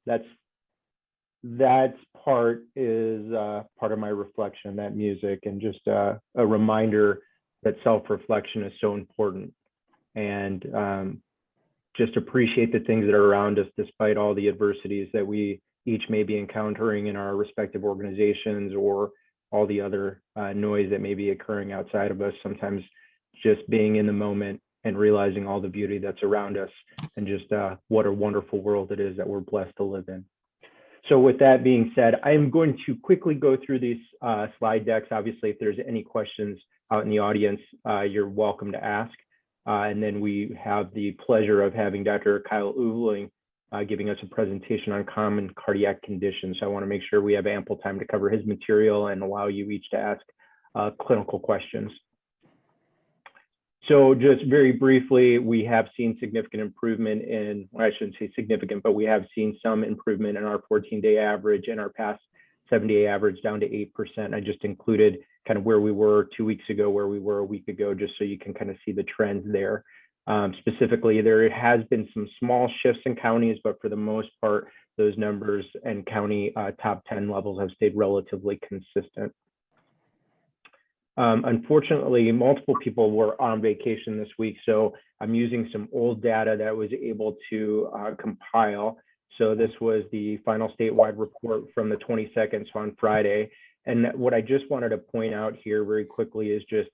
that's part of my reflection, that music, and just a reminder that self-reflection is so important, and just appreciate the things that are around us despite all the adversities that we each may be encountering in our respective organizations, or all the other noise that may be occurring outside of us. Sometimes just being in the moment and realizing all the beauty that's around us, and just what a wonderful world it is that we're blessed to live in. So with that being said, I'm going to quickly go through these slide decks. Obviously, if there's any questions out in the audience, you're welcome to ask. And then we have the pleasure of having Dr. Kyle Uveling giving us a presentation on common cardiac conditions. So I want to make sure we have ample time to cover his material and allow you each to ask clinical questions. So just very briefly, we have seen significant improvement in, well, I shouldn't say significant, but we have seen some improvement in our 14-day average and our past 7-day average down to 8%. I just included kind of where we were 2 weeks ago, where we were a week ago, just so you can kind of see the trends there. Specifically, there has been some small shifts in counties, but for the most part, those numbers and county top 10 levels have stayed relatively consistent. Unfortunately, multiple people were on vacation this week, so I'm using some old data that I was able to compile. So this was the final statewide report from the 22nd, so on Friday. And what I just wanted to point out here very quickly is just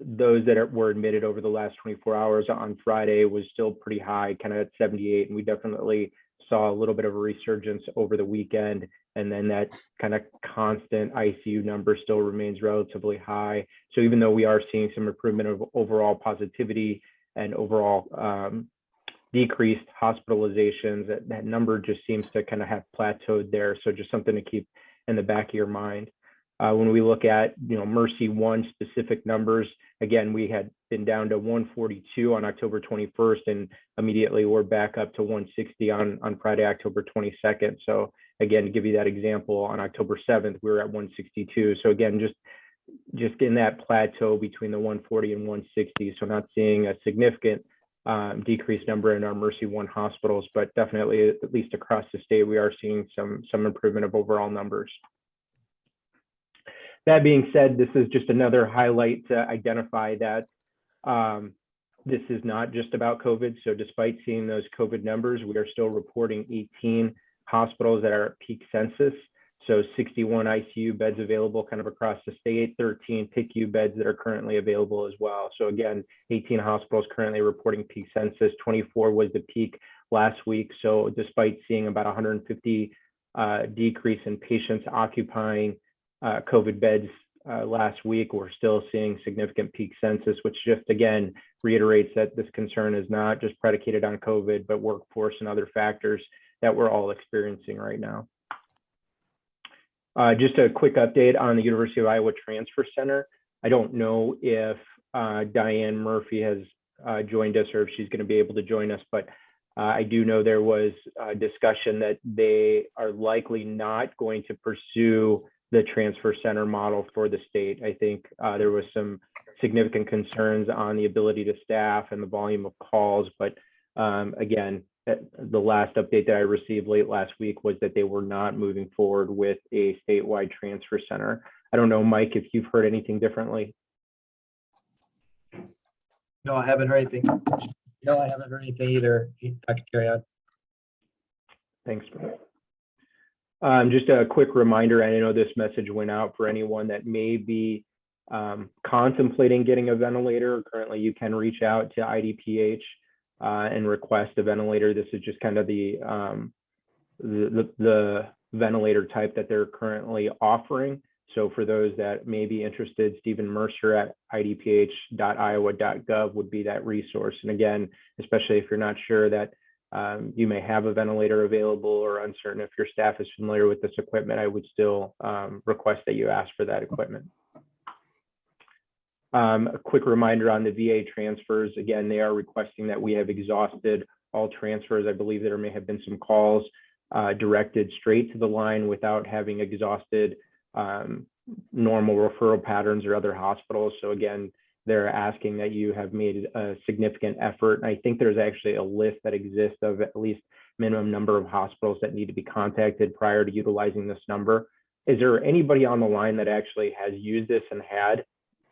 those that were admitted over the last 24 hours on Friday was still pretty high, kind of at 78. And we definitely saw a little bit of a resurgence over the weekend. And then that kind of constant ICU number still remains relatively high. So even though we are seeing some improvement of overall positivity and overall decreased hospitalizations, that number just seems to kind of have plateaued there. So just something to keep in the back of your mind. When we look at, MercyOne specific numbers, again, we had been down to 142 on October 21st, and immediately we're back up to 160 on Friday, October 22nd. So again, to give you that example, on October 7th, we were at 162. So again, just in that plateau between the 140 and 160. So not seeing a significant decreased number in our MercyOne hospitals, but definitely, at least across the state, we are seeing some improvement of overall numbers. That being said, this is just another highlight to identify that this is not just about COVID. So despite seeing those COVID numbers, we are still reporting 18 hospitals that are at peak census. So 61 ICU beds available kind of across the state, 13 PICU beds that are currently available as well. So again, 18 hospitals currently reporting peak census, 24 was the peak last week. So despite seeing about 150 decrease in patients occupying COVID beds last week, we're still seeing significant peak census, which just again reiterates that this concern is not just predicated on COVID, but workforce and other factors that we're all experiencing right now. Just a quick update on the University of Iowa Transfer Center. I don't know if Diane Murphy has joined us or if she's going to be able to join us, but I do know there was a discussion that they are likely not going to pursue the transfer center model for the state. I think there was some significant concerns on the ability to staff and the volume of calls, but again, the last update that I received late last week was that they were not moving forward with a statewide transfer center. I don't know, Mike, if you've heard anything differently. No, I haven't heard anything. No, I haven't heard anything either. I can carry on. Thanks. Just a quick reminder, and I know this message went out for anyone that may be contemplating getting a ventilator. Currently, you can reach out to IDPH and request a ventilator. This is just kind of the ventilator type that they're currently offering. So for those that may be interested, Stephen Mercer at idph.iowa.gov would be that resource. And again, especially if you're not sure that you may have a ventilator available or uncertain if your staff is familiar with this equipment, I would still request that you ask for that equipment. A quick reminder on the VA transfers. Again, they are requesting that we have exhausted all transfers. I believe there may have been some calls directed straight to the line without having exhausted normal referral patterns or other hospitals. So again, they're asking that you have made a significant effort. And I think there's actually a list that exists of at least minimum number of hospitals that need to be contacted prior to utilizing this number. Is there anybody on the line that actually has used this and had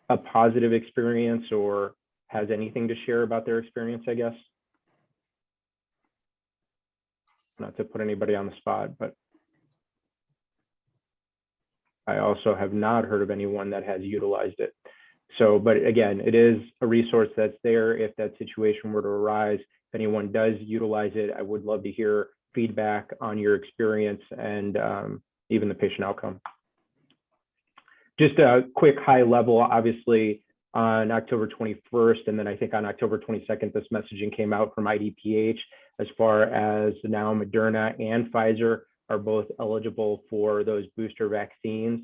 a positive experience or has anything to share about their experience, I guess? Not to put anybody on the spot, but I also have not heard of anyone that has utilized it. So, but again, it is a resource that's there if that situation were to arise. If anyone does utilize it, I would love to hear feedback on your experience and even the patient outcome. Just a quick high level, obviously on October 21st, and then I think on October 22nd, this messaging came out from IDPH as far as now Moderna and Pfizer are both eligible for those booster vaccines.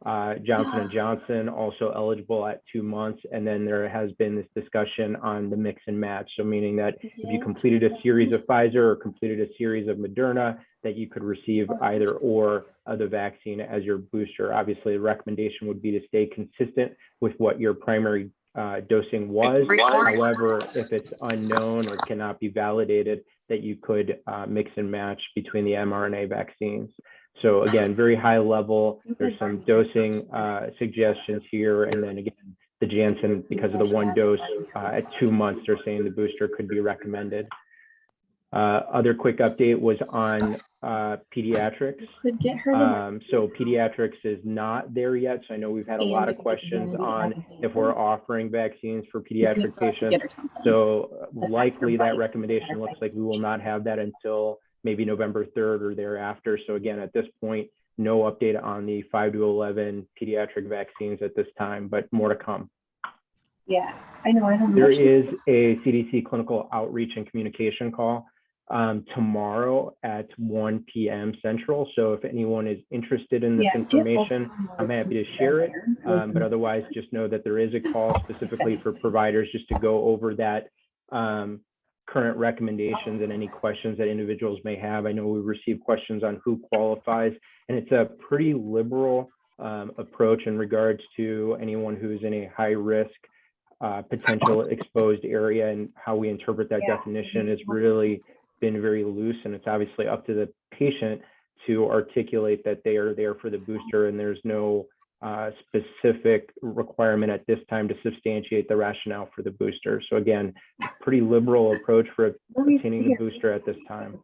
Johnson & Johnson also eligible at 2 months. And then there has been this discussion on the mix and match. So meaning that if you completed a series of Pfizer or completed a series of Moderna, that you could receive either or of the vaccine as your booster. Obviously, the recommendation would be to stay consistent with what your primary dosing was. However, if it's unknown or cannot be validated, that you could mix and match between the mRNA vaccines. So again, very high level, there's some dosing suggestions here. And then again, the Janssen, because of the one dose at 2 months, they're saying the booster could be recommended. Other quick update was on Pediatrics. So Pediatrics is not there yet. So I know we've had a lot of questions on if we're offering vaccines for pediatric patients. So likely that recommendation looks like we will not have that until maybe November 3rd or thereafter. So again, at this point, no update on the 5 to 11 pediatric vaccines at this time, but more to come. Yeah, I know. There is a CDC clinical outreach and communication call tomorrow at 1 p.m. Central. So if anyone is interested in this information, I'm happy to share it. But otherwise, just know that there is a call specifically for providers just to go over that current recommendations and any questions that individuals may have. I know we received questions on who qualifies, and it's a pretty liberal approach in regards to anyone who's in a high risk potential exposed area, and how we interpret that definition has really been very loose, and it's obviously up to the patient to articulate that they are there for the booster, and there's no specific requirement at this time to substantiate the rationale for the booster. So again, pretty liberal approach for obtaining the booster at this time.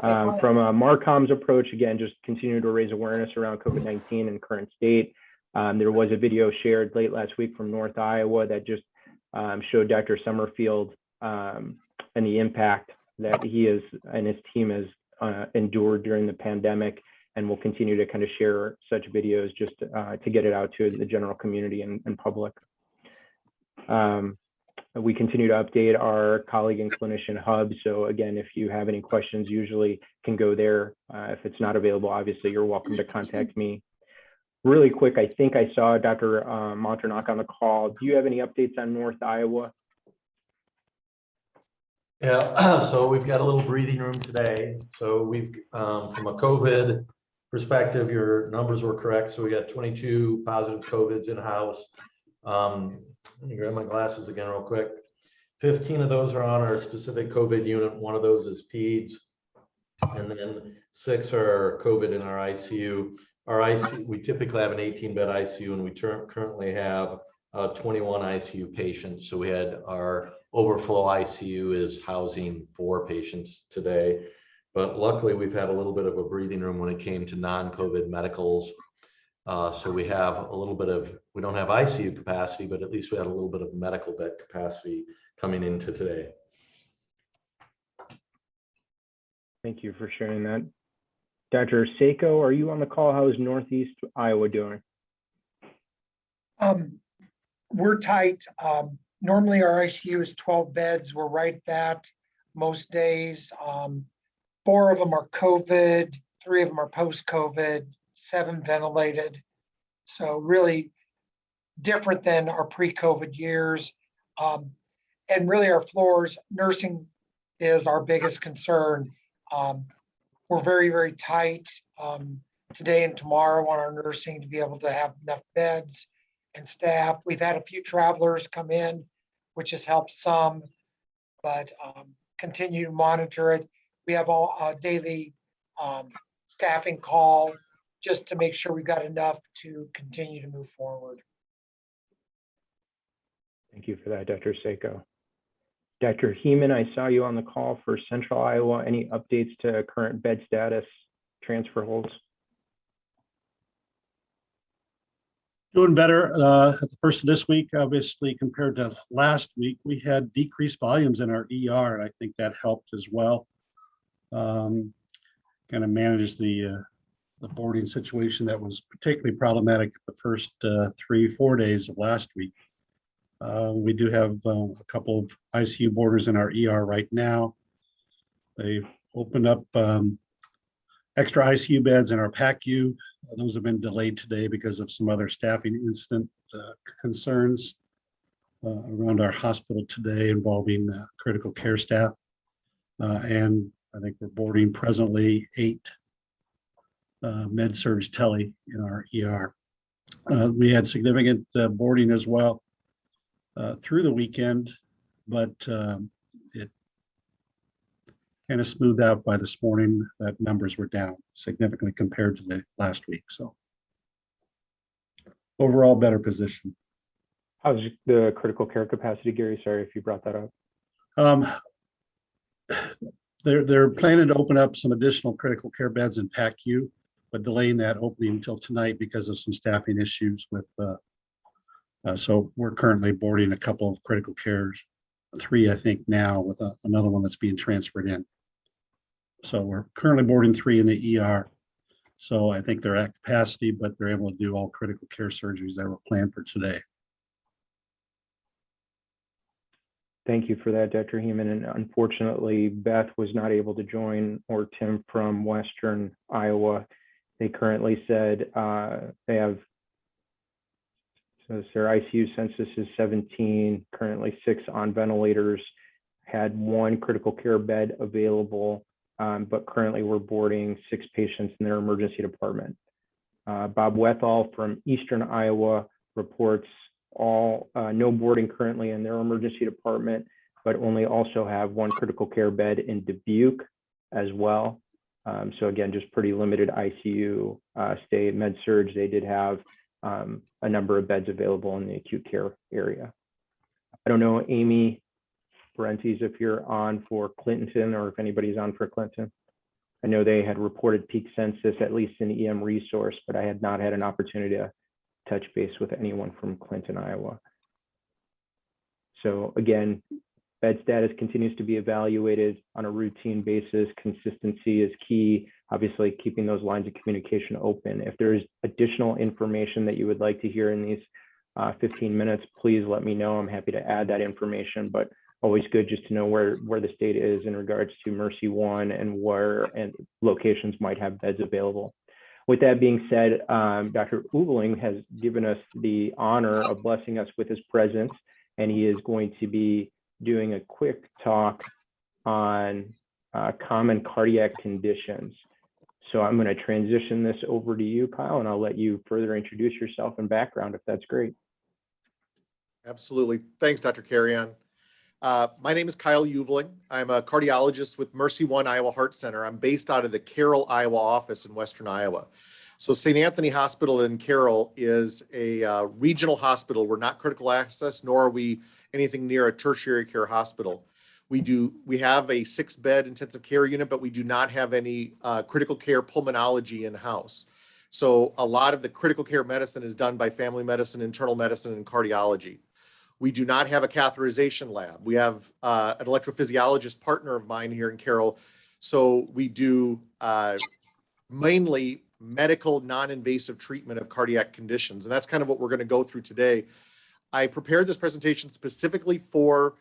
From a MARCOM's approach, again, just continue to raise awareness around COVID-19 and current state. There was a video shared late last week from North Iowa that just showed Dr. Summerfield and the impact that he is and his team has endured during the pandemic, and we'll continue to kind of share such videos just to get it out to the general community and public. We continue to update our colleague and clinician hub. So again, if you have any questions, usually can go there. If it's not available, obviously you're welcome to contact me. Really quick, I think I saw Dr. Monternock on the call. Do you have any updates on North Iowa? Yeah, so we've got a little breathing room today. So we've, from a COVID perspective, your numbers were correct. So we got 22 positive COVIDs in-house. Let me grab my glasses again real quick. 15 of those are on our specific COVID unit. One of those is peds. And then 6 are COVID in our ICU. Our ICU, we typically have an 18-bed ICU, and we currently have 21 ICU patients. So we had our overflow ICU is housing 4 patients today. But luckily, we've had a little bit of a breathing room when it came to non-COVID medicals. So we have a little bit of, we don't have ICU capacity, but at least we had a little bit of medical bed capacity coming into today. Thank you for sharing that. Dr. Seiko, are you on the call? How is Northeast Iowa doing? We're tight. Normally our ICU is 12 beds. We're right at that most days. 4 of them are COVID, 3 of them are post-COVID, 7 ventilated. So really different than our pre-COVID years. And really our floors, nursing is our biggest concern. We're very, very tight today and tomorrow on our nursing to be able to have enough beds and staff. We've had a few travelers come in, which has helped some, but continue to monitor it. We have all daily staffing call just to make sure we've got enough to continue to move forward. Thank you for that, Dr. Seiko. Dr. Heeman, I saw you on the call for Central Iowa. Any updates to current bed status, transfer holds? Doing better at the first of this week, obviously, compared to last week. We had decreased volumes in our ER, and I think that helped as well. Kind of managed the boarding situation that was particularly problematic the first 3-4 days of last week. We do have a couple of ICU boarders in our ER right now. They've opened up extra ICU beds in our PACU. Those have been delayed today because of some other staffing incident concerns around our hospital today involving critical care staff. And I think we're boarding presently 8 med-surg tele in our ER. We had significant boarding as well through the weekend, but it kind of smoothed out by this morning. That numbers were down significantly compared to the last week. So overall better position. How's the critical care capacity, Gary? Sorry if you brought that up. They're planning to open up some additional critical care beds in PACU, but delaying that opening until tonight because of some staffing issues with so we're currently boarding a couple of critical cares, 3 I think now, with another one that's being transferred in. So we're currently boarding 3 in the ER. So I think they're at capacity, but they're able to do all critical care surgeries that were planned for today. Thank you for that, Dr. Heeman. And unfortunately, Beth was not able to join, or Tim from Western Iowa. They currently said they have, so their ICU census is 17, currently 6 on ventilators, had 1 critical care bed available, but currently we're boarding 6 patients in their emergency department. Bob Wethall from Eastern Iowa reports no boarding currently in their emergency department, but only also have 1 critical care bed in Dubuque as well. So again, just pretty limited ICU stay. Med-surg, they did have a number of beds available in the acute care area. I don't know, Amy Parentes, if you're on for Clinton or if anybody's on for Clinton. I know they had reported peak census, at least in EM resource, but I had not had an opportunity to touch base with anyone from Clinton, Iowa. So again, bed status continues to be evaluated on a routine basis. Consistency is key. Obviously, keeping those lines of communication open. If there's additional information that you would like to hear in these 15 minutes, please let me know. I'm happy to add that information, but always good just to know where the state is in regards to MercyOne and where locations might have beds available. With that being said, Dr. Ubeling has given us the honor of blessing us with his presence, and he is going to be doing a quick talk on common cardiac conditions. So I'm going to transition this over to you, Kyle, and I'll let you further introduce yourself and background, if that's great. Absolutely. Thanks, Dr. Carrion. My name is Kyle Uveling. I'm a cardiologist with MercyOne Iowa Heart Center. I'm based out of the Carroll, Iowa office in Western Iowa. So St. Anthony Hospital in Carroll is a regional hospital. We're not critical access, nor are we anything near a tertiary care hospital. We have a 6-bed intensive care unit, but we do not have any critical care pulmonology in-house. So a lot of the critical care medicine is done by family medicine, internal medicine, and cardiology. We do not have a catheterization lab. We have an electrophysiologist partner of mine here in Carroll. So we do mainly medical non-invasive treatment of cardiac conditions. And that's kind of what we're going to go through today. I prepared this presentation specifically for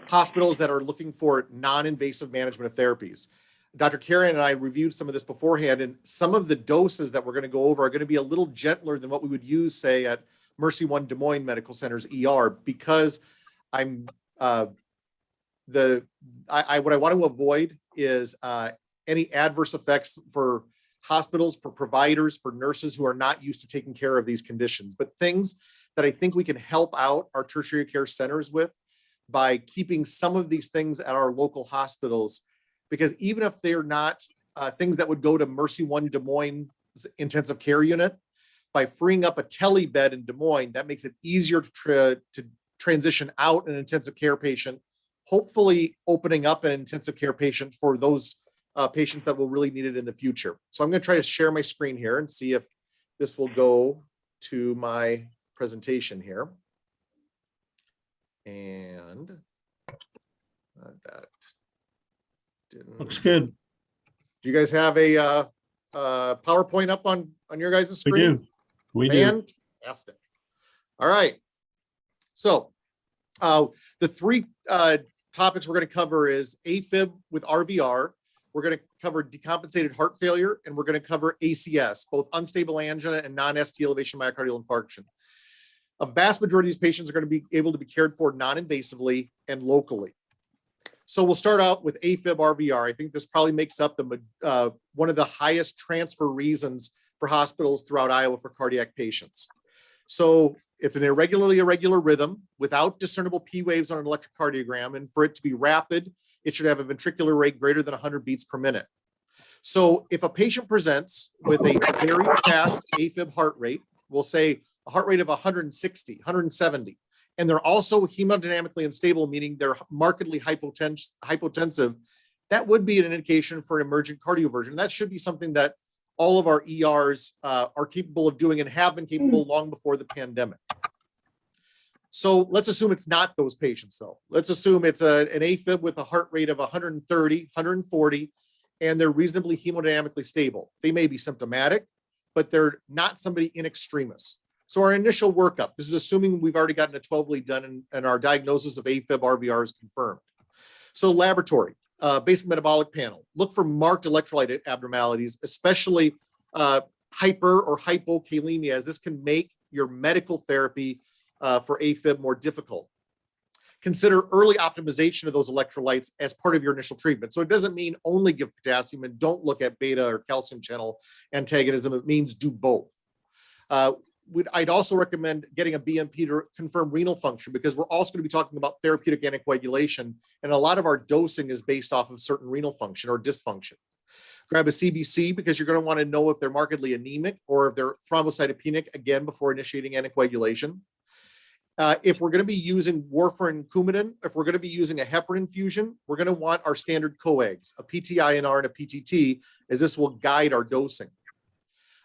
hospitals that are looking for non-invasive management of therapies. Dr. Karen and I reviewed some of this beforehand, and some of the doses that we're going to go over are going to be a little gentler than what we would use, say, at MercyOne Des Moines Medical Center's ER, because what I want to avoid is any adverse effects for hospitals, for providers, for nurses who are not used to taking care of these conditions, but things that I think we can help out our tertiary care centers with by keeping some of these things at our local hospitals, because even if they're not things that would go to MercyOne Des Moines intensive care unit, by freeing up a tele bed in Des Moines, that makes it easier to transition out an intensive care patient, hopefully opening up an intensive care patient for those patients that will really need it in the future. So I'm going to try to share my screen here and see if this will go to my presentation here. And that didn't. Looks good. Do you guys have a PowerPoint up on your guys' We screen? do. We do. Fantastic. All right. So the three topics we're going to cover is AFib with RVR. We're going to cover decompensated heart failure, and we're going to cover ACS, both unstable angina and non-ST elevation myocardial infarction. A vast majority of these patients are going to be able to be cared for non-invasively and locally. So we'll start out with AFib RVR. I think this probably makes up the one of the highest transfer reasons for hospitals throughout Iowa for cardiac patients. So it's an irregular rhythm without discernible P waves on an electrocardiogram. And for it to be rapid, it should have a ventricular rate greater than 100 beats per minute. So if a patient presents with a very fast AFib heart rate, we'll say a heart rate of 160, 170, and they're also hemodynamically unstable, meaning they're markedly hypotensive, that would be an indication for an emergent cardioversion. That should be something that all of our ERs are capable of doing and have been capable long before the pandemic. So let's assume it's not those patients though. Let's assume it's an AFib with a heart rate of 130, 140, and they're reasonably hemodynamically stable. They may be symptomatic, but they're not somebody in extremis. So our initial workup, this is assuming we've already gotten a 12 lead done and our diagnosis of AFib RVR is confirmed. So laboratory, basic metabolic panel, look for marked electrolyte abnormalities, especially hyper or hypokalemia, as this can make your medical therapy for AFib more difficult. Consider early optimization of those electrolytes as part of your initial treatment. So it doesn't mean only give potassium and don't look at beta or calcium channel antagonism. It means do both. I'd also recommend getting a BMP to confirm renal function, because we're also going to be talking about therapeutic anticoagulation, and a lot of our dosing is based off of certain renal function or dysfunction. Grab a CBC because you're going to want to know if they're markedly anemic or if they're thrombocytopenic, again, before initiating anticoagulation. If we're going to be using warfarin Coumadin, if we're going to be using a heparin infusion, we're going to want our standard coags, a PTINR and a PTT, as this will guide our dosing.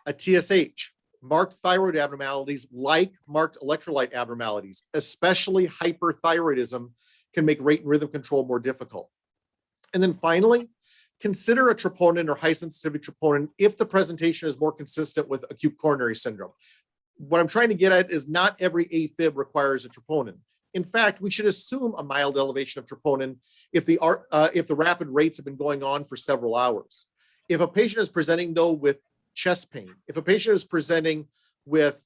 A TSH, marked thyroid abnormalities like marked electrolyte abnormalities, especially hyperthyroidism, can make rate and rhythm control more difficult. And then finally, consider a troponin or high sensitivity troponin if the presentation is more consistent with acute coronary syndrome. What I'm trying to get at is not every AFib requires a troponin. In fact, we should assume a mild elevation of troponin if the rapid rates have been going on for several hours. If a patient is presenting though with chest pain, if a patient is presenting with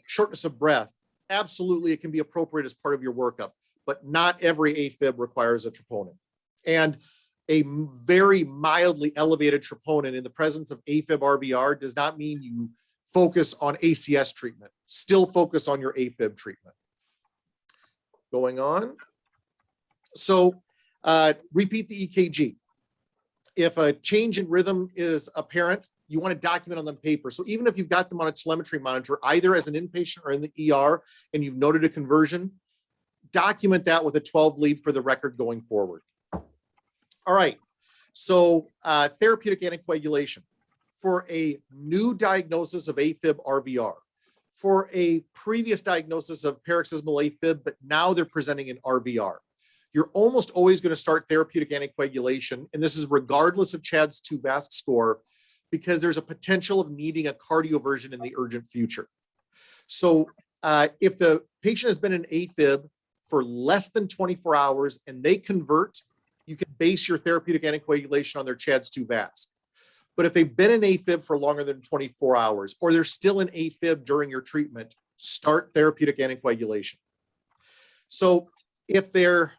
shortness of breath, absolutely it can be appropriate as part of your workup, but not every AFib requires a troponin. And a very mildly elevated troponin in the presence of AFib RVR does not mean you focus on ACS treatment. Still focus on your AFib treatment. Going on. So repeat the EKG. If a change in rhythm is apparent, you want to document on the paper. So even if you've got them on a telemetry monitor, either as an inpatient or in the ER, and you've noted a conversion, document that with a 12 lead for the record going forward. All right, so therapeutic anticoagulation. For a new diagnosis of AFib RVR, for a previous diagnosis of paroxysmal AFib, but now they're presenting in RVR, you're almost always going to start therapeutic anticoagulation, and this is regardless of CHADS 2 VASC score, because there's a potential of needing a cardioversion in the urgent future. So if the patient has been in AFib for less than 24 hours and they convert, you can base your therapeutic anticoagulation on their CHADS 2 VASC. But if they've been in AFib for longer than 24 hours, or they're still in AFib during your treatment, start therapeutic anticoagulation. So if they're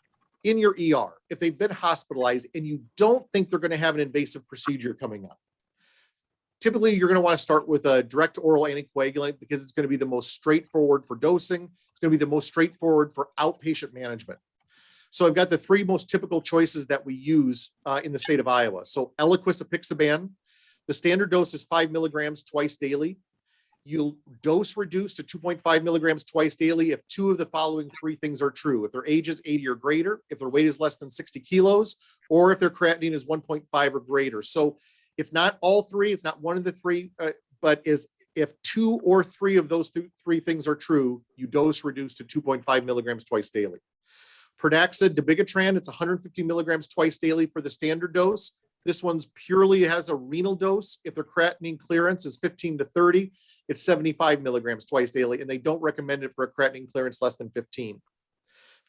in your ER, if they've been hospitalized and you don't think they're going to have an invasive procedure coming up, typically you're going to want to start with a direct oral anticoagulant because it's going to be the most straightforward for dosing. It's going to be the most straightforward for outpatient management. So I've got the three most typical choices that we use in the state of Iowa. So Eliquis apixaban, the standard dose is 5 milligrams twice daily. You'll dose reduce to 2.5 milligrams twice daily if two of the following three things are true. If their age is 80 or greater, if their weight is less than 60 kilos, or if their creatinine is 1.5 or greater. So it's not all three, it's not one of the three, but if two or three of those three things are true, you dose reduce to 2.5 milligrams twice daily. Pranaxa dabigatran, it's 150 milligrams twice daily for the standard dose. This one's purely has a renal dose. If their creatinine clearance is 15 to 30, it's 75 milligrams twice daily, and they don't recommend it for a creatinine clearance less than 15.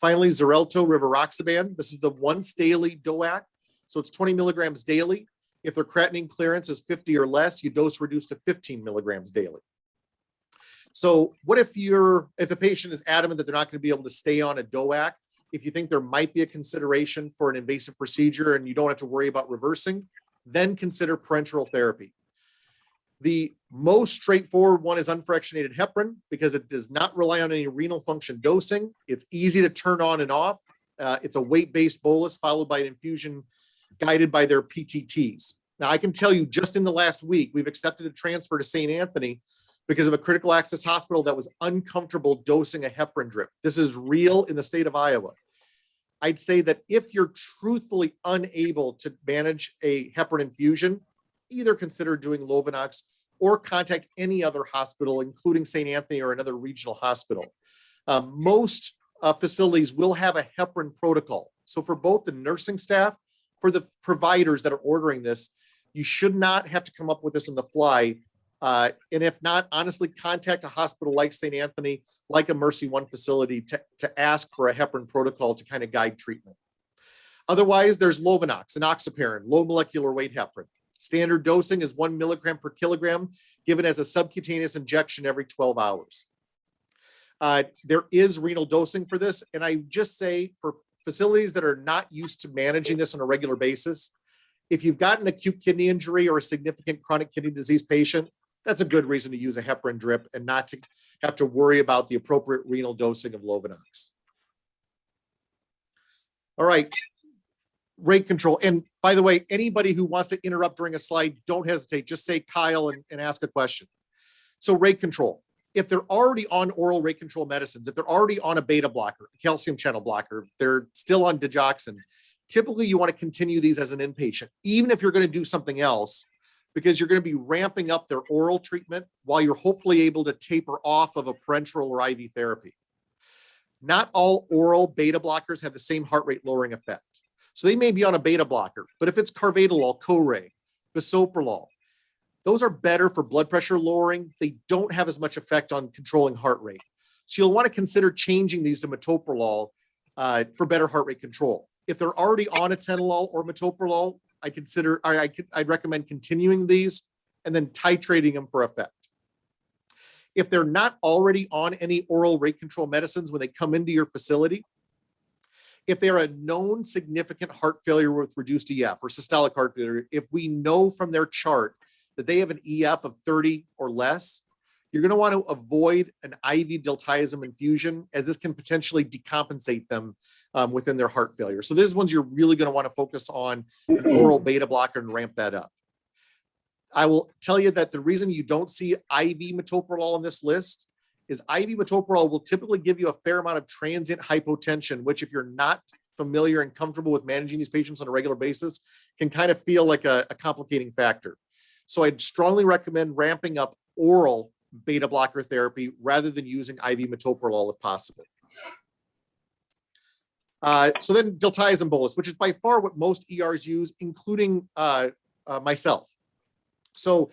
Finally, Xarelto rivaroxaban. This is the once daily DOAC. So it's 20 milligrams daily. If their creatinine clearance is 50 or less, you dose reduce to 15 milligrams daily. So what if the patient is adamant that they're not going to be able to stay on a DOAC? If you think there might be a consideration for an invasive procedure and you don't have to worry about reversing, then consider parenteral therapy. The most straightforward one is unfractionated heparin because it does not rely on any renal function dosing. It's easy to turn on and off. It's a weight-based bolus followed by an infusion guided by their PTTs. Now, I can tell you just in the last week, we've accepted a transfer to St. Anthony because of a critical access hospital that was uncomfortable dosing a heparin drip. This is real in the state of Iowa. I'd say that if you're truthfully unable to manage a heparin infusion, either consider doing Lovenox or contact any other hospital, including St. Anthony or another regional hospital. Most facilities will have a heparin protocol. So for both the nursing staff, for the providers that are ordering this, you should not have to come up with this on the fly. And if not, honestly, contact a hospital like St. Anthony, like a MercyOne facility to ask for a heparin protocol to kind of guide treatment. Otherwise, there's Lovenox, enoxaparin, low molecular weight heparin. Standard dosing is 1 milligram per kilogram, given as a subcutaneous injection every 12 hours. There is renal dosing for this. And I just say for facilities that are not used to managing this on a regular basis, if you've got an acute kidney injury or a significant chronic kidney disease patient, that's a good reason to use a heparin drip and not to have to worry about the appropriate renal dosing of Lovenox. All right, rate control. And by the way, anybody who wants to interrupt during a slide, don't hesitate. Just say Kyle and ask a question. So rate control. If they're already on oral rate control medicines, if they're already on a beta blocker, a calcium channel blocker, if they're still on digoxin, typically you want to continue these as an inpatient, even if you're going to do something else, because you're going to be ramping up their oral treatment while you're hopefully able to taper off of a parenteral or IV therapy. Not all oral beta blockers have the same heart rate lowering effect. So they may be on a beta blocker, but if it's carvedilol, Coray, bisoprolol, those are better for blood pressure lowering. They don't have as much effect on controlling heart rate. So you'll want to consider changing these to metoprolol for better heart rate control. If they're already on atenolol or metoprolol, I'd recommend continuing these and then titrating them for effect. If they're not already on any oral rate control medicines when they come into your facility, if they're a known significant heart failure with reduced EF or systolic heart failure, if we know from their chart that they have an EF of 30 or less, you're going to want to avoid an IV diltiazem infusion, as this can potentially decompensate them within their heart failure. So this is ones you're really going to want to focus on an oral beta blocker and ramp that up. I will tell you that the reason you don't see IV metoprolol on this list is IV metoprolol will typically give you a fair amount of transient hypotension, which if you're not familiar and comfortable with managing these patients on a regular basis, can kind of feel like a complicating factor. So I'd strongly recommend ramping up oral beta blocker therapy rather than using IV metoprolol if possible. So then diltiazem bolus, which is by far what most ERs use, including myself. So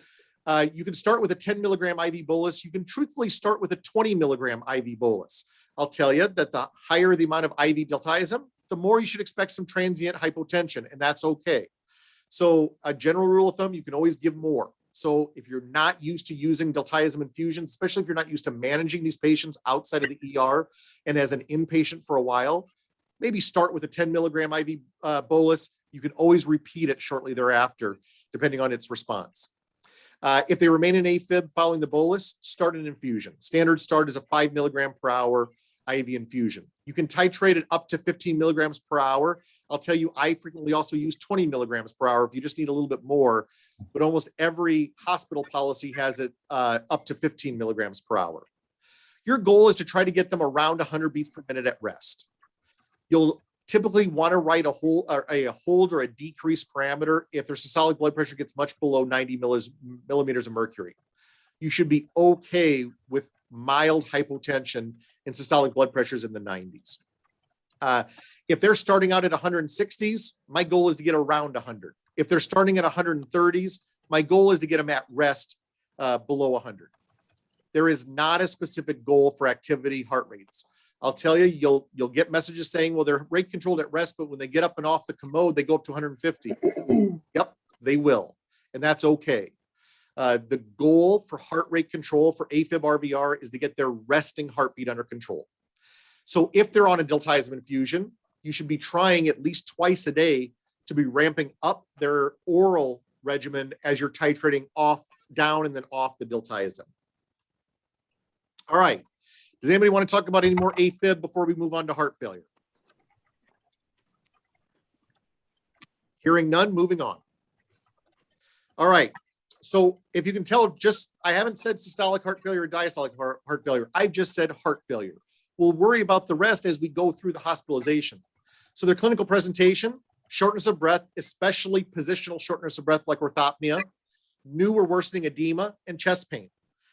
you can start with a 10 milligram IV bolus. You can truthfully start with a 20 milligram IV bolus. I'll tell you that the higher the amount of IV diltiazem, the more you should expect some transient hypotension, and that's okay. So a general rule of thumb, you can always give more. So if you're not used to using diltiazem infusions, especially if you're not used to managing these patients outside of the ER and as an inpatient for a while, maybe start with a 10 milligram IV bolus. You can always repeat it shortly thereafter, depending on its response. If they remain in AFib following the bolus, start an infusion. Standard start is a 5 milligram per hour IV infusion. You can titrate it up to 15 milligrams per hour. I'll tell you, I frequently also use 20 milligrams per hour if you just need a little bit more, but almost every hospital policy has it up to 15 milligrams per hour. Your goal is to try to get them around 100 beats per minute at rest. You'll typically want to write a hold or a decrease parameter if their systolic blood pressure gets much below 90 millimeters of mercury. You should be okay with mild hypotension and systolic blood pressures in the 90s. If they're starting out at 160s, my goal is to get around 100. If they're starting at 130s, my goal is to get them at rest below 100. There is not a specific goal for activity heart rates. I'll tell you, you'll get messages saying, well, they're rate controlled at rest, but when they get up and off the commode, they go up to 150. Yep, they will, and that's okay. The goal for heart rate control for AFib RVR is to get their resting heartbeat under control. So if they're on a diltiazem infusion, you should be trying at least twice a day to be ramping up their oral regimen as you're titrating down and then off the diltiazem. All right. Does anybody want to talk about any more AFib before we move on to heart failure? Hearing none, moving on. All right. So if you can tell, I haven't said systolic heart failure or diastolic heart failure. I just said heart failure. We'll worry about the rest as we go through the hospitalization. So their clinical presentation, shortness of breath, especially positional shortness of breath like orthopnea, new or worsening edema, and chest pain.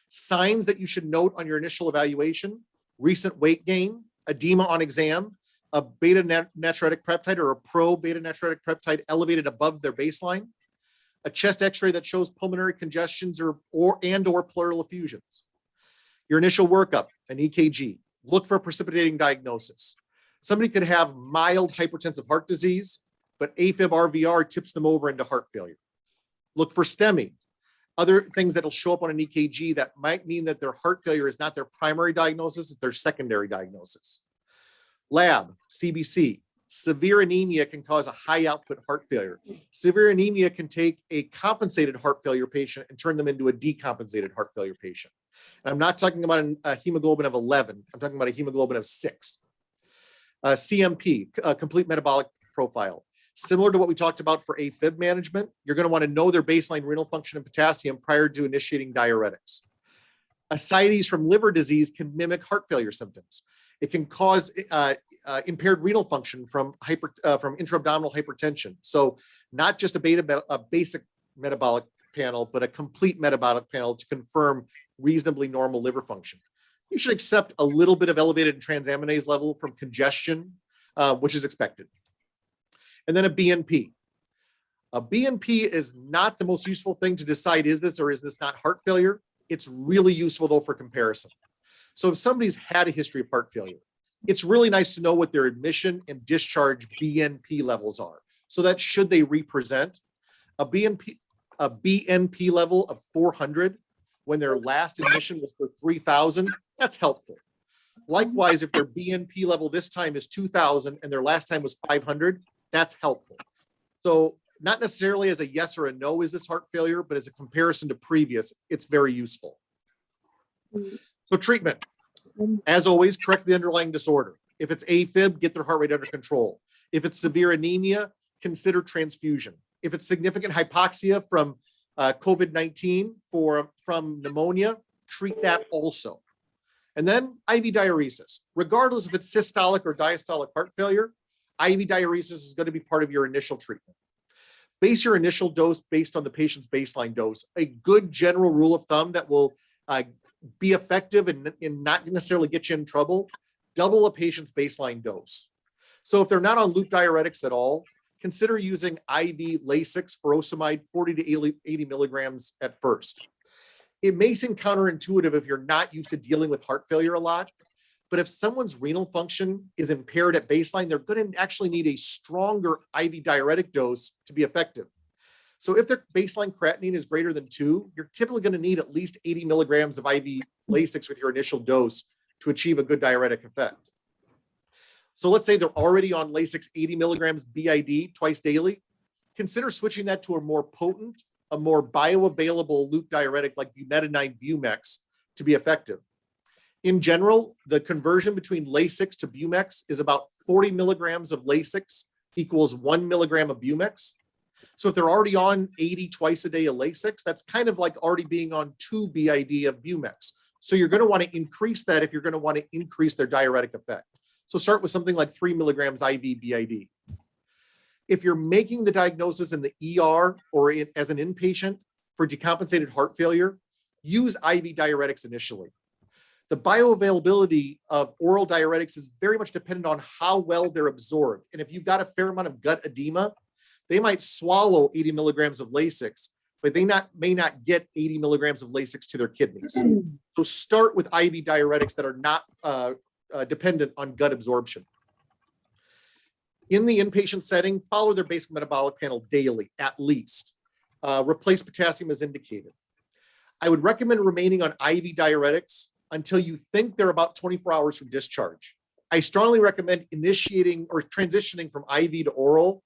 Signs that you should note on your initial evaluation: recent weight gain, edema on exam, a beta natriuretic peptide or a pro-beta natriuretic peptide elevated above their baseline, a chest x-ray that shows pulmonary congestions or pleural effusions. Your initial workup, an EKG. Look for a precipitating diagnosis. Somebody could have mild hypertensive heart disease, but AFib RVR tips them over into heart failure. Look for STEMI. Other things that'll show up on an EKG that might mean that their heart failure is not their primary diagnosis, it's their secondary diagnosis. Lab, CBC. Severe anemia can cause a high output heart failure. Severe anemia can take a compensated heart failure patient and turn them into a decompensated heart failure patient. And I'm not talking about a hemoglobin of 11. I'm talking about a hemoglobin of 6. CMP, complete metabolic profile. Similar to what we talked about for AFib management, you're going to want to know their baseline renal function and potassium prior to initiating diuretics. Ascites from liver disease can mimic heart failure symptoms. It can cause impaired renal function from intra-abdominal hypertension. So not just a basic metabolic panel, but a complete metabolic panel to confirm reasonably normal liver function. You should accept a little bit of elevated transaminase level from congestion, which is expected. And then a BNP. A BNP is not the most useful thing to decide, is this or is this not heart failure? It's really useful though for comparison. So if somebody's had a history of heart failure, it's really nice to know what their admission and discharge BNP levels are. So that should they represent a BNP level of 400 when their last admission was for 3,000, that's helpful. Likewise, if their BNP level this time is 2,000 and their last time was 500, that's helpful. So not necessarily as a yes or a no, is this heart failure, but as a comparison to previous, it's very useful. So treatment, as always, correct the underlying disorder. If it's AFib, get their heart rate under control. If it's severe anemia, consider transfusion. If it's significant hypoxia from COVID-19 from pneumonia, treat that also. And then IV diuresis. Regardless if it's systolic or diastolic heart failure, IV diuresis is going to be part of your initial treatment. Base your initial dose based on the patient's baseline dose. A good general rule of thumb that will be effective and not necessarily get you in trouble, double a patient's baseline dose. So if they're not on loop diuretics at all, consider using IV Lasix furosemide 40 to 80 milligrams at first. It may seem counterintuitive if you're not used to dealing with heart failure a lot, but if someone's renal function is impaired at baseline, they're going to actually need a stronger IV diuretic dose to be effective. So if their baseline creatinine is greater than 2, you're typically going to need at least 80 milligrams of IV Lasix with your initial dose to achieve a good diuretic effect. So let's say they're already on Lasix 80 milligrams BID twice daily. Consider switching that to a more potent, a more bioavailable loop diuretic like bumetanide Bumex to be effective. In general, the conversion between Lasix to Bumex is about 40 milligrams of Lasix equals 1 milligram of Bumex. So if they're already on 80 twice a day of Lasix, that's kind of like already being on 2 BID of Bumex. So you're going to want to increase that if you're going to want to increase their diuretic effect. So start with something like 3 milligrams IV BID. If you're making the diagnosis in the ER or as an inpatient for decompensated heart failure, use IV diuretics initially. The bioavailability of oral diuretics is very much dependent on how well they're absorbed. And if you've got a fair amount of gut edema, they might swallow 80 milligrams of Lasix, but they may not get 80 milligrams of Lasix to their kidneys. So start with IV diuretics that are not dependent on gut absorption. In the inpatient setting, follow their basic metabolic panel daily, at least. Replace potassium as indicated. I would recommend remaining on IV diuretics until you think they're about 24 hours from discharge. I strongly recommend initiating or transitioning from IV to oral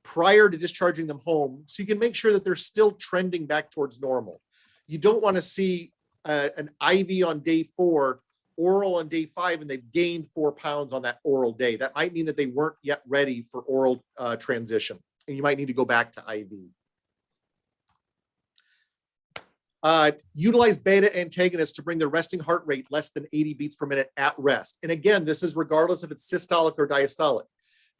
prior to discharging them home so you can make sure that they're still trending back towards normal. You don't want to see an IV on day 4, oral on day 5, and they've gained 4 pounds on that oral day. That might mean that they weren't yet ready for oral transition, and you might need to go back to IV. Utilize beta antagonists to bring the resting heart rate less than 80 beats per minute at rest. And again, this is regardless if it's systolic or diastolic.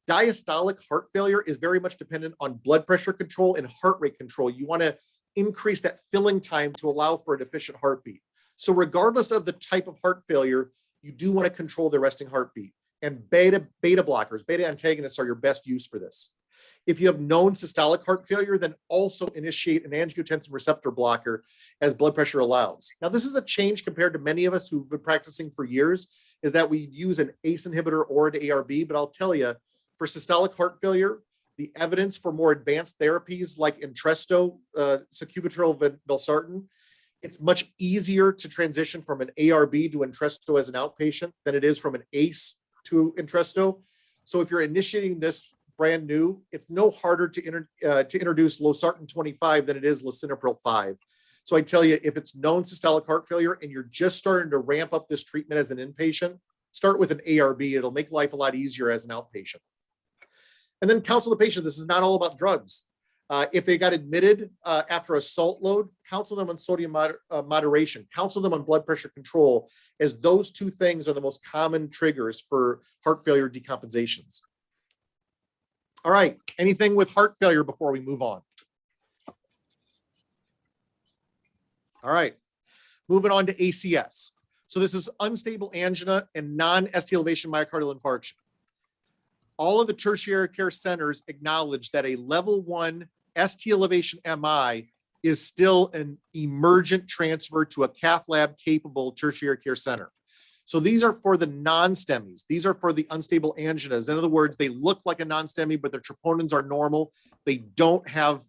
Diastolic heart failure is very much dependent on blood pressure control and heart rate control. You want to increase that filling time to allow for an efficient heartbeat. So regardless of the type of heart failure, you do want to control the resting heartbeat. And beta blockers, beta antagonists are your best use for this. If you have known systolic heart failure, then also initiate an angiotensin receptor blocker as blood pressure allows. Now, this is a change compared to many of us who've been practicing for years, is that we use an ACE inhibitor or an ARB, but I'll tell you, for systolic heart failure, the evidence for more advanced therapies like Entresto, sacubitril valsartan, it's much easier to transition from an ARB to Entresto as an outpatient than it is from an ACE to Entresto. So if you're initiating this brand new, it's no harder to introduce losartan 25 than it is lisinopril 5. So I tell you, if it's known systolic heart failure and you're just starting to ramp up this treatment as an inpatient, start with an ARB. It'll make life a lot easier as an outpatient. And then counsel the patient. This is not all about drugs. If they got admitted after a salt load, counsel them on sodium moderation, counsel them on blood pressure control, as those two things are the most common triggers for heart failure decompensations. All right, anything with heart failure before we move on? All right, moving on to ACS. So this is unstable angina and non-ST elevation myocardial infarction. All of the tertiary care centers acknowledge that a level 1 ST elevation MI is still an emergent transfer to a cath lab capable tertiary care center. So these are for the non-STEMIs. These are for the unstable anginas. In other words, they look like a non-STEMI, but their troponins are normal. They don't have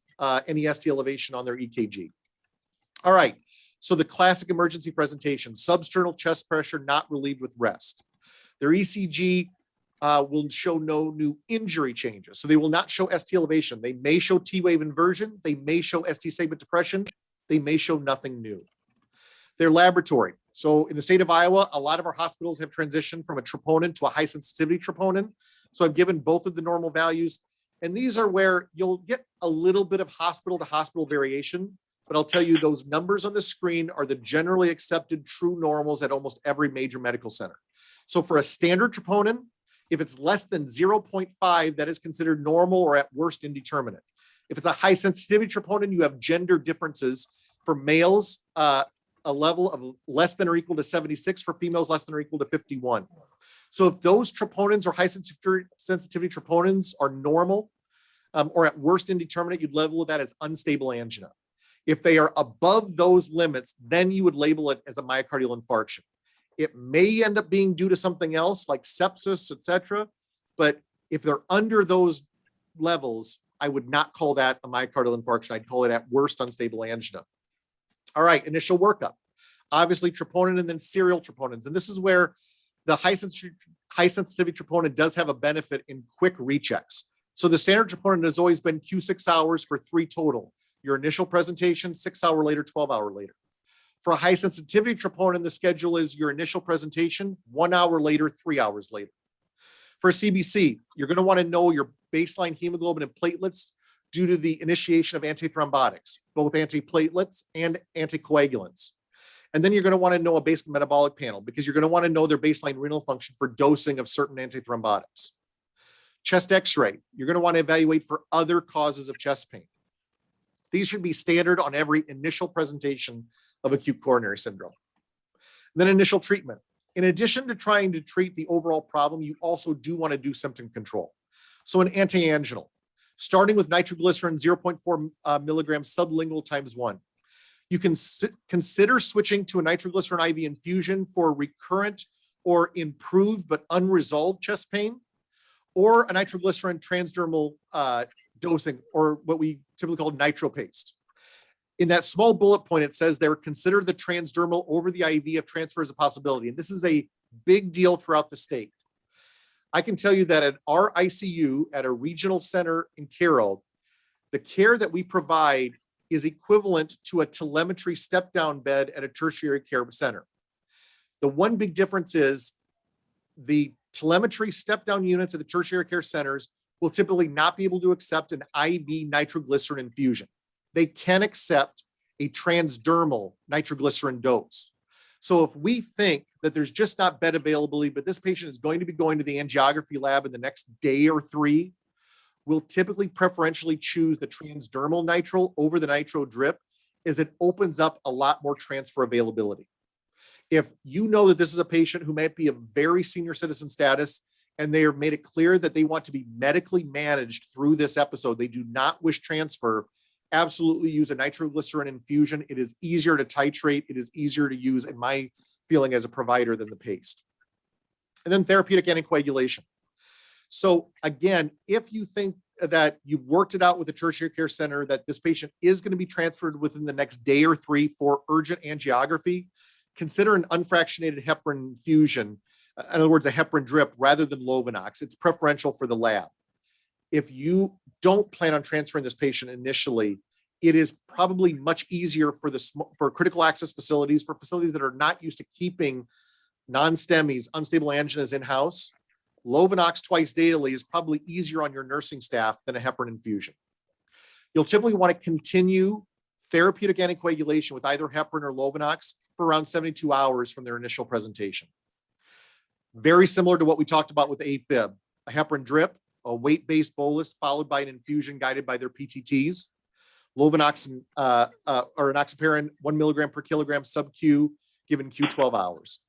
any ST elevation on their EKG. All right, so the classic emergency presentation, substernal chest pressure not relieved with rest. Their ECG will show no new injury changes. So they will not show ST elevation. They may show T-wave inversion. They may show ST segment depression. They may show nothing new. Their laboratory. So in the state of Iowa, a lot of our hospitals have transitioned from a troponin to a high sensitivity troponin. So I've given both of the normal values. And these are where you'll get a little bit of hospital to hospital variation. But I'll tell you, those numbers on the screen are the generally accepted true normals at almost every major medical center. So for a standard troponin, if it's less than 0.5, that is considered normal or at worst indeterminate. If it's a high sensitivity troponin, you have gender differences. For males, a level of less than or equal to 76, for females less than or equal to 51. So if those troponins or high sensitivity troponins are normal or at worst indeterminate, you'd label that as unstable angina. If they are above those limits, then you would label it as a myocardial infarction. It may end up being due to something else like sepsis, et cetera. But if they're under those levels, I would not call that a myocardial infarction. I'd call it at worst unstable angina. All right, initial workup. Obviously troponin and then serial troponins. And this is where the high sensitivity troponin does have a benefit in quick rechecks. So the standard troponin has always been Q6 hours for 3 total. Your initial presentation, 6 hour later, 12 hour later. For a high sensitivity troponin, the schedule is your initial presentation, 1 hour later, 3 hours later. For CBC, you're going to want to know your baseline hemoglobin and platelets due to the initiation of antithrombotics, both antiplatelets and anticoagulants. And then you're going to want to know a basic metabolic panel because you're going to want to know their baseline renal function for dosing of certain antithrombotics. Chest x-ray, you're going to want to evaluate for other causes of chest pain. These should be standard on every initial presentation of acute coronary syndrome. And then initial treatment. In addition to trying to treat the overall problem, you also do want to do symptom control. So an antianginal, starting with nitroglycerin 0.4 milligrams sublingual times 1. You can consider switching to a nitroglycerin IV infusion for recurrent or improved but unresolved chest pain, or a nitroglycerin transdermal dosing, or what we typically call nitro paste. In that small bullet point, it says they're considered the transdermal over the IV of transfer as a possibility. And this is a big deal throughout the state. I can tell you that at our ICU at a regional center in Carroll, the care that we provide is equivalent to a telemetry step-down bed at a tertiary care center. The one big difference is the telemetry step-down units at the tertiary care centers will typically not be able to accept an IV nitroglycerin infusion. They can accept a transdermal nitroglycerin dose. So if we think that there's just not bed availability, but this patient is going to be going to the angiography lab in the next day or 3, we'll typically preferentially choose the transdermal nitrile over the nitro drip, as it opens up a lot more transfer availability. If you know that this is a patient who might be a very senior citizen status, and they have made it clear that they want to be medically managed through this episode, they do not wish transfer, absolutely use a nitroglycerin infusion. It is easier to titrate. It is easier to use, in my feeling, as a provider than the paste. And then therapeutic anticoagulation. So again, if you think that you've worked it out with the tertiary care center that this patient is going to be transferred within the next day or 3 for urgent angiography, consider an unfractionated heparin infusion. In other words, a heparin drip rather than Lovenox. It's preferential for the lab. If you don't plan on transferring this patient initially, it is probably much easier for critical access facilities, for facilities that are not used to keeping non-STEMIs, unstable anginas in-house. Lovenox twice daily is probably easier on your nursing staff than a heparin infusion. You'll typically want to continue therapeutic anticoagulation with either heparin or Lovenox for around 72 hours from their initial presentation. Very similar to what we talked about with Afib, a heparin drip, a weight-based bolus followed by an infusion guided by their PTTs. Lovenox or enoxaparin 1 milligram per kilogram sub-Q given Q12 hours.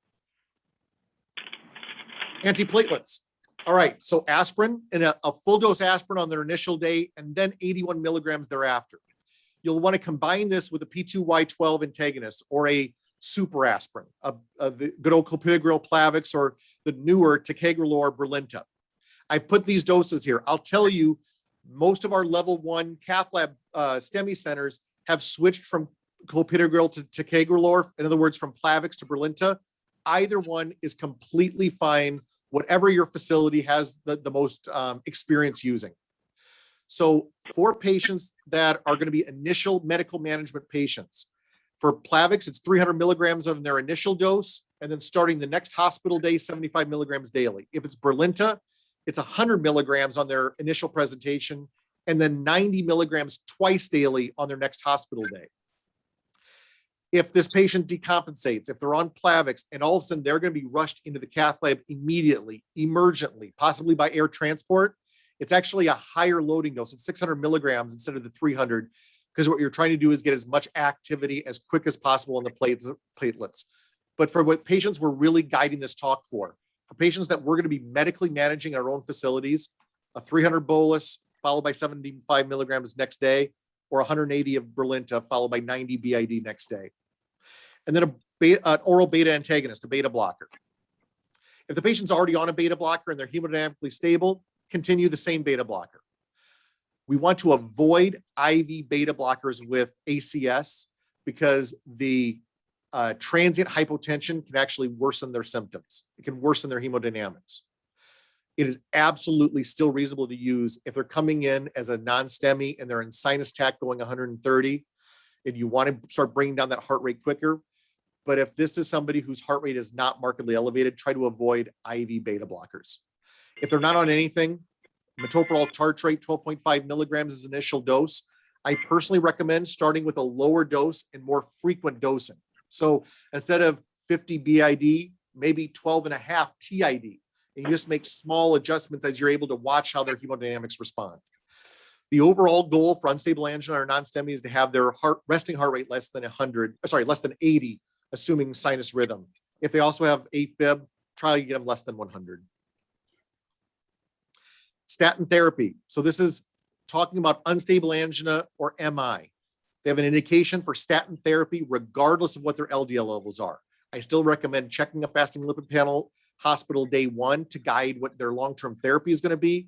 Antiplatelets. All right, so aspirin and a full dose aspirin on their initial day and then 81 milligrams thereafter. You'll want to combine this with a P2Y12 antagonist or a super aspirin, the good old clopidogrel Plavix or the newer ticagrelor Brilinta. I've put these doses here. I'll tell you, most of our level 1 cath lab STEMI centers have switched from clopidogrel to ticagrelor, in other words, from Plavix to Brilinta. Either one is completely fine, whatever your facility has the most experience using. So for patients that are going to be initial medical management patients, for Plavix, it's 300 milligrams of their initial dose, and then starting the next hospital day, 75 milligrams daily. If it's Brilinta, it's 100 milligrams on their initial presentation, and then 90 milligrams twice daily on their next hospital day. If this patient decompensates, if they're on Plavix, and all of a sudden they're going to be rushed into the cath lab immediately, emergently, possibly by air transport, it's actually a higher loading dose. It's 600 milligrams instead of the 300, because what you're trying to do is get as much activity as quick as possible on the platelets. But for what patients we're really guiding this talk for patients that we're going to be medically managing in our own facilities, a 300 bolus followed by 75 milligrams next day, or 180 of Brilinta followed by 90 BID next day. And then an oral beta antagonist, a beta blocker. If the patient's already on a beta blocker and they're hemodynamically stable, continue the same beta blocker. We want to avoid IV beta blockers with ACS because the transient hypotension can actually worsen their symptoms. It can worsen their hemodynamics. It is absolutely still reasonable to use if they're coming in as a non-STEMI and they're in sinus tach going 130, and you want to start bringing down that heart rate quicker. But if this is somebody whose heart rate is not markedly elevated, try to avoid IV beta blockers. If they're not on anything, metoprolol tartrate 12.5 milligrams is initial dose. I personally recommend starting with a lower dose and more frequent dosing. So instead of 50 BID, maybe 12.5 TID. And you just make small adjustments as you're able to watch how their hemodynamics respond. The overall goal for unstable angina or non-STEMI is to have their resting heart rate less than 80, assuming sinus rhythm. If they also have Afib, try to get them less than 100. Statin therapy. So this is talking about unstable angina or MI. They have an indication for statin therapy regardless of what their LDL levels are. I still recommend checking a fasting lipid panel hospital day 1 to guide what their long-term therapy is going to be.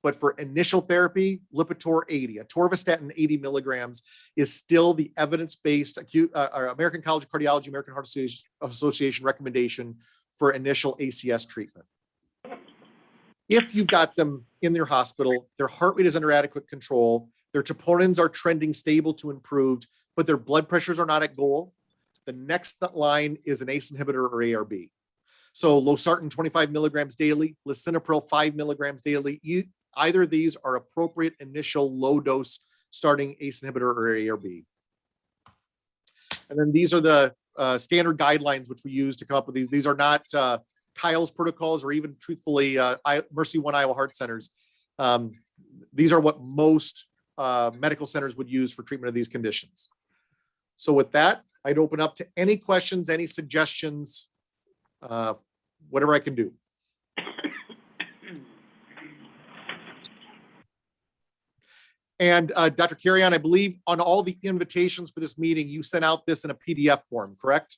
But for initial therapy, Lipitor 80, atorvastatin 80 milligrams is still the evidence-based American College of Cardiology, American Heart Association recommendation for initial ACS treatment. If you've got them in their hospital, their heart rate is under adequate control, their troponins are trending stable to improved, but their blood pressures are not at goal, the next line is an ACE inhibitor or ARB. So losartan 25 milligrams daily, lisinopril 5 milligrams daily. Either of these are appropriate initial low dose starting ACE inhibitor or ARB. And then these are the standard guidelines which we use to come up with these. These are not Kyle's protocols or even truthfully MercyOne Iowa Heart Centers. These are what most medical centers would use for treatment of these conditions. So with that, I'd open up to any questions, any suggestions, whatever I can do. And Dr. Carrion, I believe on all the invitations for this meeting, you sent out this in a PDF form, correct?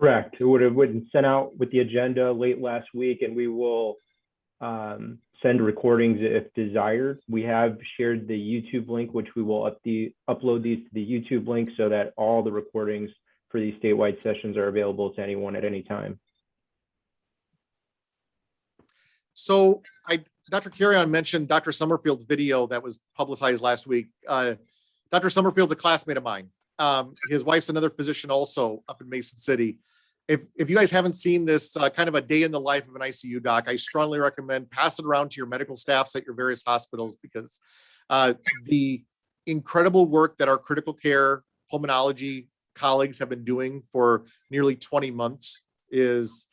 Correct. It would have been sent out with the agenda late last week, and we will send recordings if desired. We have shared the YouTube link, which we will upload these to the YouTube link so that all the recordings for these statewide sessions are available to anyone at any time. So Dr. Carrion mentioned Dr. Summerfield's video that was publicized last week. Dr. Summerfield's a classmate of mine. His wife's another physician also up in Mason City. If you guys haven't seen this kind of a day in the life of an ICU doc, I strongly recommend pass it around to your medical staffs at your various hospitals because the incredible work that our critical care pulmonology colleagues have been doing for nearly 20 months is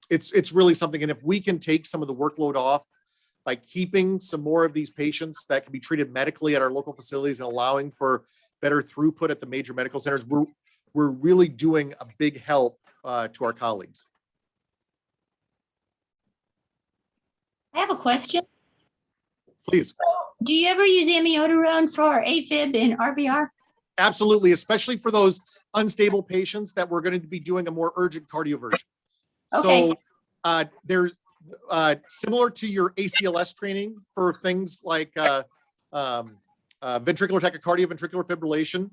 it's really something. And if we can take some of the workload off by keeping some more of these patients that can be treated medically at our local facilities and allowing for better throughput at the major medical centers, we're really doing a big help to our colleagues. I have a question. Please. Do you ever use amiodarone for AFib and RVR? Absolutely, especially for those unstable patients that we're going to be doing a more urgent cardioversion. Okay. So there's similar to your ACLS training for things like ventricular tachycardia, ventricular fibrillation.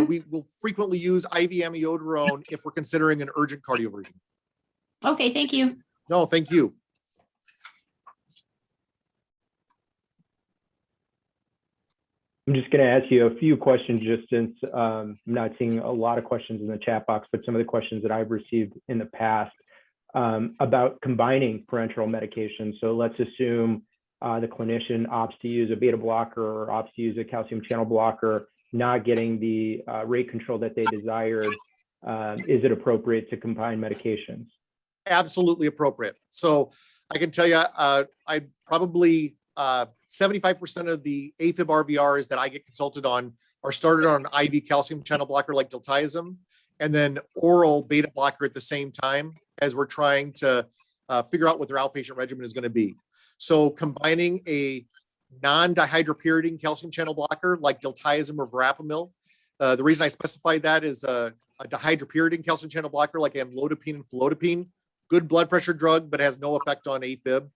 We will frequently use IV amiodarone if we're considering an urgent cardioversion. Okay, thank you. No, thank you. I'm just going to ask you a few questions just since I'm not seeing a lot of questions in the chat box, but some of the questions that I've received in the past about combining parenteral medications. So let's assume the clinician opts to use a beta blocker or opts to use a calcium channel blocker, not getting the rate control that they desired. Is it appropriate to combine medications? Absolutely appropriate. So I can tell you, I probably 75% of the Afib RVRs that I get consulted on are started on an IV calcium channel blocker like diltiazem, and then oral beta blocker at the same time as we're trying to figure out what their outpatient regimen is going to be. So combining a non-dihydropyridine calcium channel blocker like diltiazem or verapamil. The reason I specified that is a dihydropyridine calcium channel blocker like amlodipine and felodipine, good blood pressure drug, but has no effect on AFib.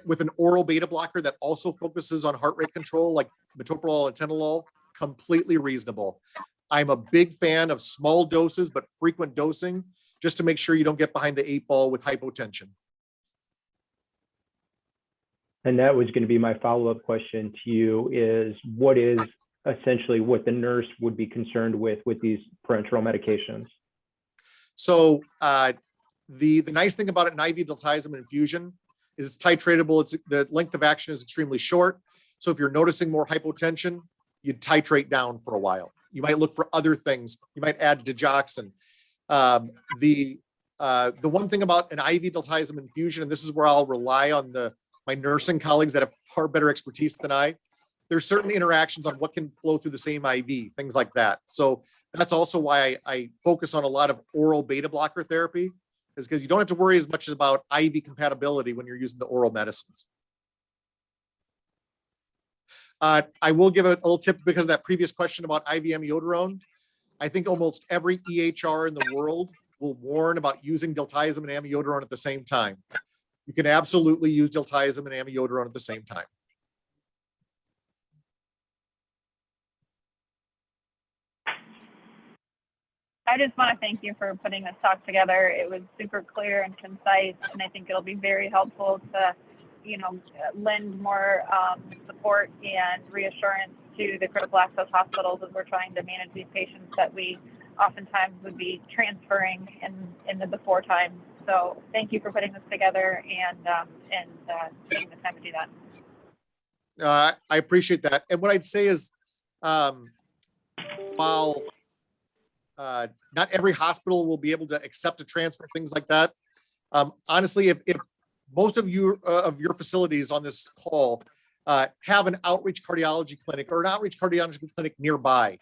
With an oral beta blocker that also focuses on heart rate control like metoprolol and atenolol, completely reasonable. I'm a big fan of small doses, but frequent dosing, just to make sure you don't get behind the 8 ball with hypotension. And that was going to be my follow-up question to you is what is essentially what the nurse would be concerned with these parenteral medications? So the nice thing about an IV diltiazem infusion is it's titratable. The length of action is extremely short. So if you're noticing more hypotension, you titrate down for a while. You might look for other things. You might add digoxin. The one thing about an IV diltiazem infusion, and this is where I'll rely on my nursing colleagues that have far better expertise than I, there's certain interactions on what can flow through the same IV, things like that. So that's also why I focus on a lot of oral beta blocker therapy, is because you don't have to worry as much about IV compatibility when you're using the oral medicines. I will give a little tip because of that previous question about IV amiodarone. I think almost every EHR in the world will warn about using diltiazem and amiodarone at the same time. You can absolutely use diltiazem and amiodarone at the same time. I just want to thank you for putting this talk together. It was super clear and concise, and I think it'll be very helpful to, lend more support and reassurance to the critical access hospitals as we're trying to manage these patients that we oftentimes would be transferring in the before time. So thank you for putting this together and taking the time to do that. I appreciate that. And what I'd say is, while not every hospital will be able to accept a transfer, things like that. Honestly, if most of your facilities on this call have an outreach cardiology clinic or an outreach cardiology clinic nearby,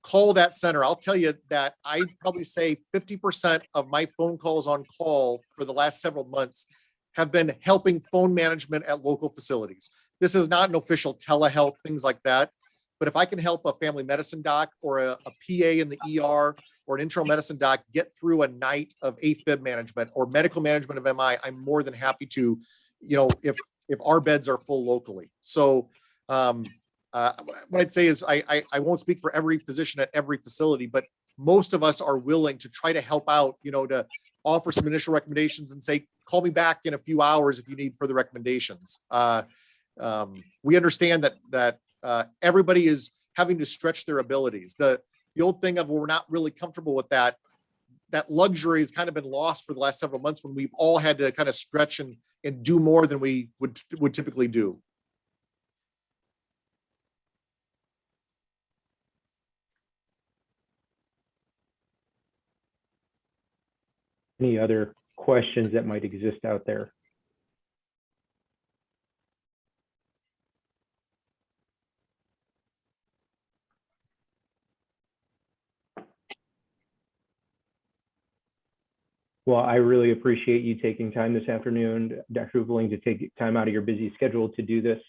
call that center. I'll tell you that I'd probably say 50% of my phone calls on call for the last several months have been helping phone management at local facilities. This is not an official telehealth, things like that. But if I can help a family medicine doc or a PA in the ER or an internal medicine doc get through a night of Afib management or medical management of MI, I'm more than happy to, if our beds are full locally. So what I'd say is I won't speak for every physician at every facility, but most of us are willing to try to help out, to offer some initial recommendations and say, call me back in a few hours if you need further recommendations. We understand that everybody is having to stretch their abilities. The old thing of we're not really comfortable with that luxury has kind of been lost for the last several months when we've all had to kind of stretch and do more than we would typically do. Any other questions that might exist out there? Well, I really appreciate you taking time this afternoon, Dr. Uveling, to take time out of your busy schedule to do this,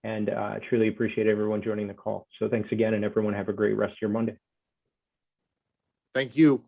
and truly appreciate everyone joining the call. So thanks again, and everyone have a great rest of your Monday. Thank you.